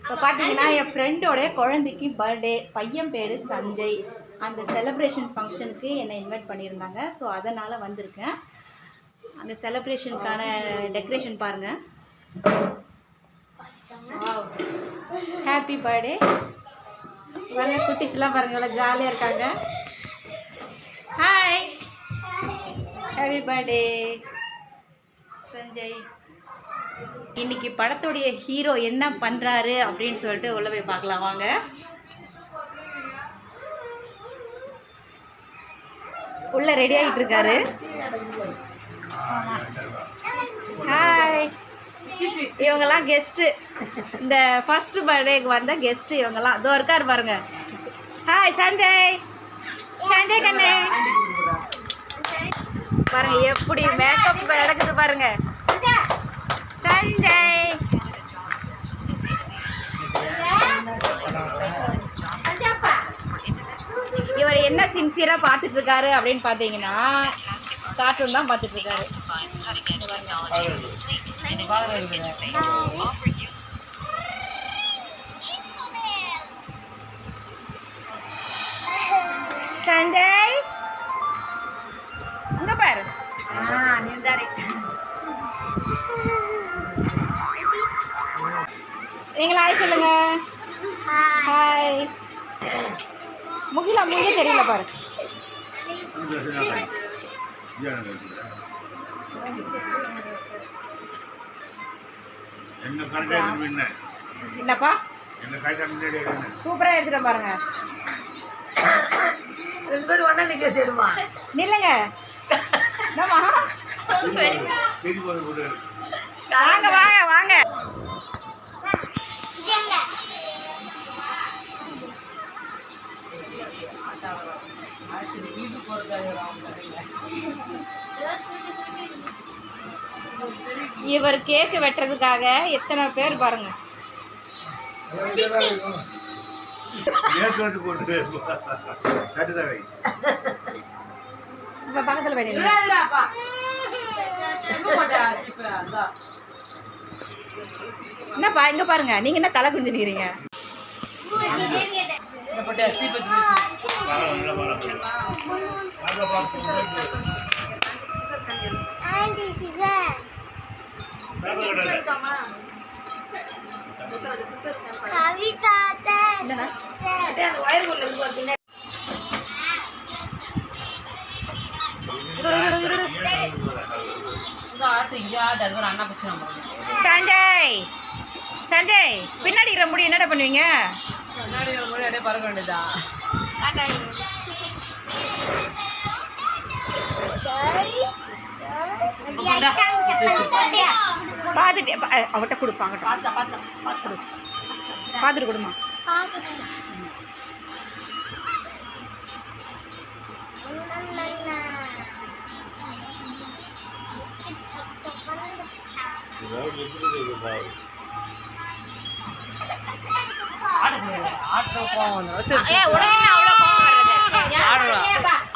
இப்போ பார்த்தீங்கன்னா என் ஃப்ரெண்டோடைய குழந்தைக்கு பர்த்டே, பையன் பேர் சஞ்சய். அந்த செலிப்ரேஷன் ஃபங்க்ஷனுக்கு என்னை இன்வைட் பண்ணியிருந்தாங்க. ஸோ அதனால் வந்திருக்கேன். அந்த செலிப்ரேஷனுக்கான டெக்கரேஷன் பாருங்கள். ஹாப்பி பர்த்டே பாருங்கள், குட்டிஸ்லாம் பாருங்கள் எவ்வளோ ஜாலியாக இருக்காங்க. Hi, happy birthday Sanjay. இன்னைக்கு படத்துடைய ஹீரோ என்ன பண்ணுறாரு அப்படின்னு சொல்லிட்டு உள்ள போய் பார்க்கலாம் வாங்க. உள்ள ரெடி ஆகிட்டு இருக்காரு. ஹாய், இவங்கெல்லாம் கெஸ்ட்டு. இந்த ஃபர்ஸ்ட் பர்த்டேக்கு வந்த கெஸ்ட்டு இவங்கெல்லாம். இதோ இருக்காரு பாருங்க. ஹாய் சஞ்சய், சஞ்சய் கண்ணே பாருங்க எப்படி மேக்கப் நடக்குது பாருங்க. சஞ்சய் இவர் என்ன சின்சியராக பார்த்துட்டு இருக்காரு அப்படின்னு பார்த்தீங்கன்னா கார்ட்டூன் தான் பார்த்துட்டு இருக்காரு. சஞ்சய் அங்க பாரு. நீங்களா ஹாய் சொல்லுங்க. ஹாய். முகிலா முகிலே தெரியல பாரு. என்னப்பா சூப்பரா எடுத்துட்டு பாருங்க. நில்லுங்க. வாங்க வாங்க வாங்க. இவர் கேக்கு வெட்டுறதுக்காக எத்தனை பேர் பாருங்க. பக்கத்துல என்னப்பா இங்க பாருங்க. நீங்க என்ன தலை குஞ்சுக்கிறீங்க? சஞ்சய் சஞ்சய் பின்னாடி இருக்கிற முடி என்னடா பண்ணுவீங்க? பறக்க வேண்டியதா? பார்த்துட்டு அவட்ட கொடுப்பாங்க. பார்த்துட்டு கொடுமா.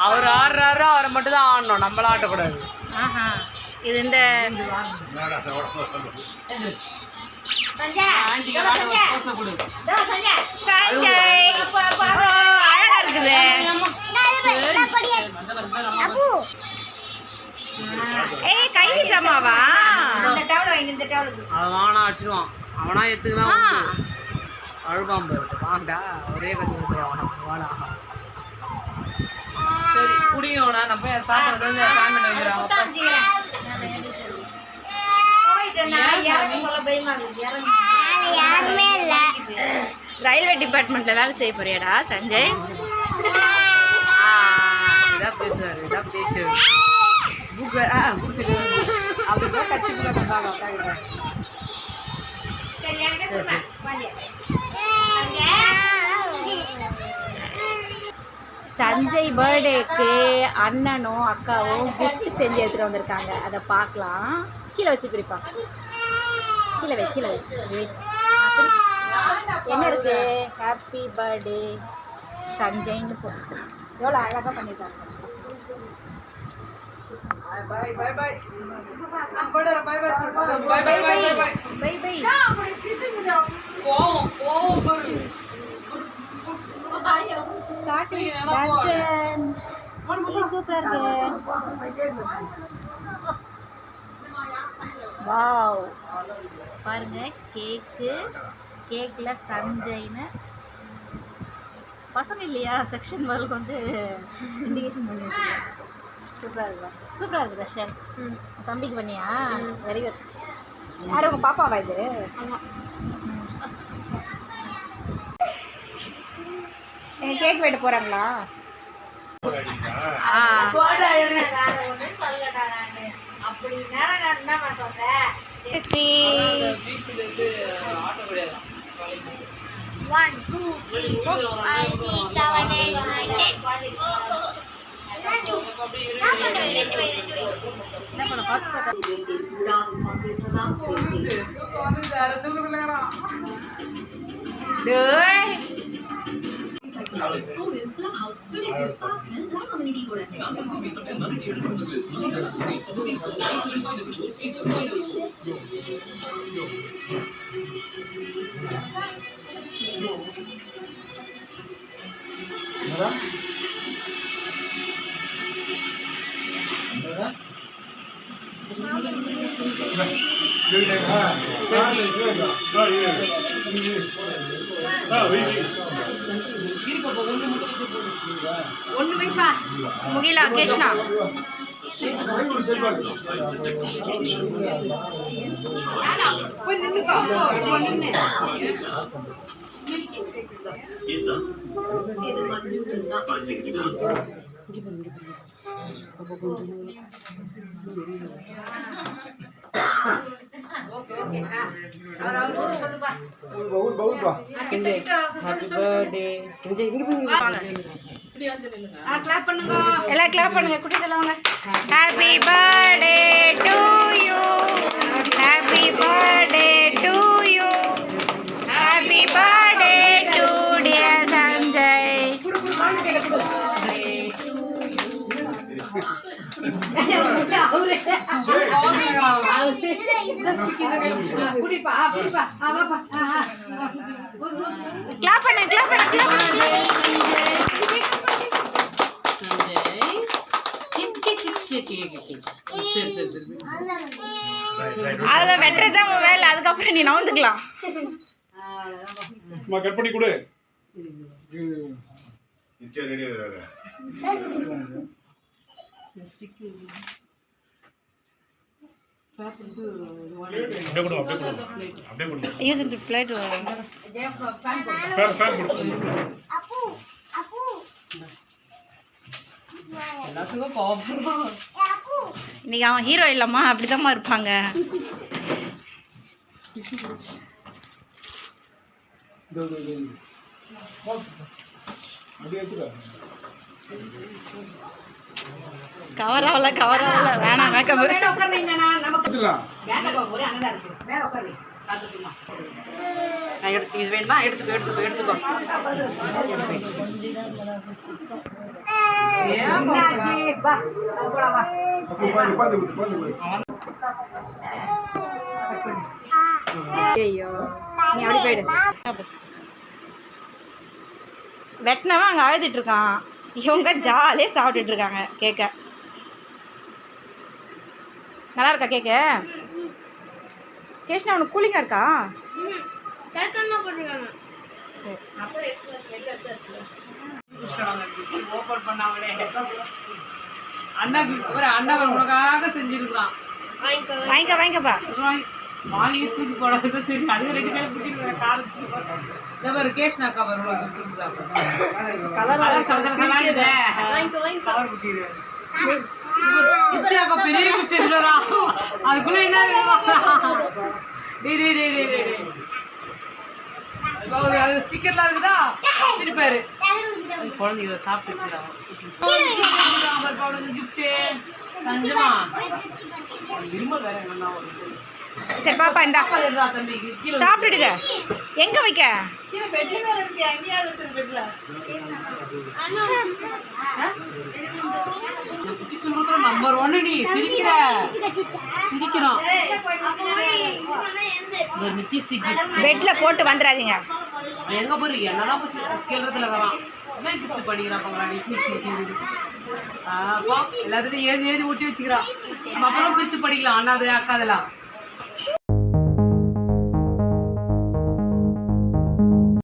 அவர் ஆடுறாரோ அவரை மட்டும் தான் ஆடணும், நம்மள ஆட்டக்கூடாது. இது இந்த அழகா இருக்குது. ஏய் கை சமாவா அவனா அடிச்சிடுவான். அவனா எடுத்துக்கலாம் அழுவான் பாரு. வாண்டா ஒரே கற்று கொடுத்துருவான். வாடா சரி குடியோட நம்ம சாப்பிட்றது வந்து சாமி வைக்கிறாங்க. ரயில்வே டிபார்ட்மெண்ட்ல வேலை செய்ய போறியாடா சஞ்சய்? இதான் பேசுவார், இதான் பேச்சு. அப்படிதான் கட்சி சஞ்சய் பர்த்டேக்கு அண்ணனும் அக்காவும் கிஃப்ட் செஞ்சு எடுத்துகிட்டு வந்திருக்காங்க. அதை பார்க்கலாம். கீழே வச்சு பிரிப்பா. கீழே வை கீழே வை. என்ன இருக்கு? ஹாப்பி பர்த்டே சஞ்சய்னு போட்டு எவ்வளோ அழகாக பண்ணியிருக்காங்க. Bye bye bye. Bye bye. Bye bye. சூப்பரா இருக்கு. வாவ், பாருங்க கேக்கில் சஞ்சய்னு பசங்க இல்லையா செக்ஷன் முதல் கொண்டு இண்டிகேஷன் பண்ணி வச்சுருக்கேன். சூப்பராக இருக்குதா ஷெல்? தம்பிக்கு பண்ணியா? Very good. யார் உங்கள் பாப்பாவா இது? கேக் வெட்ட போகிறாங்களா? ஸ்ரீ 1 2 3 4 5 6 7 8 9 10 என்ன பண்ண பார்த்து ஒன்று வைப்பா முகிலா கேஷ்னா போய் நின்னுக்கோ நின்று கிளாப் பண்ணுங்க, எல்லாம் கிளாப் பண்ணுங்க. குட்டி சொல்லுவாங்க happy birthday to you, happy birthday to you, happy birthday to dear Sanjay. Clap பண்ணு கிளாப் பண்ணு கிளாப் பண்ணு. அதில் வெட்டுறது தான் உன் வேலை, அதுக்கப்புறம் நீ நவுந்துக்கலாம். கட் பண்ணி கொடு. Use in plate. இன்னைக்கு அவன் ஹீரோ இல்லம்மா, அப்படிதாம்மா இருப்பாங்க. கவர் ஆகல வேணாம் மேக்கப். இது வேணுமா? எடுத்துக்கோ. ஐயோ, நீ அப்படி போயிடு. வெட்டினவன் அங்கே அழுதுட்டு இருக்கான், இவங்க ஜாலியாக சாப்பிட்டுட்டு இருக்காங்க கேக்க. நல்லா இருக்கா கேக்கு? கேஷ்னா உனக்கு கூலிங்காக இருக்கா? சரி. ஓப்பன் பண்ணாமலே அண்ணா உனக்காக செஞ்சிருக்கான். வாங்கிக்கப்பா. வாங்கி தூக்கி போடாத. சரி, அது ரெண்டு பேரும் பிடிச்சிருக்க கார் கேஷ்னா கவர் பெரிய கிஃப்ட் எடுத்துறா. அதுக்குள்ள என்ன அது ஸ்டிக்கர்லாம் இருக்குதா திருப்பாரு. குழந்தைங்க சாப்பிட்டு கிஃப்ட்டு சஞ்சமா இருமல் வேற என்ன. சரி பாப்பா, இந்த சாப்பிட்டுடுங்க. எங்க வைக்க? நம்பர் 1 நீ சிரிக்கிறோம். பெட்ல போட்டு வந்துடாதீங்க. அவன் எங்கே போய் என்னதான் கேள்றதுல வரான் என்ன கிஃப்ட் பண்ணிக்கிறான் பங்களாடி பீச்சு அப்போ எல்லாத்துலையும் எழுதி ஊட்டி வச்சுக்கிறான் நம்ம அப்புறம் பிரிச்சு படிக்கலாம் அண்ணாது அக்காதெல்லாம்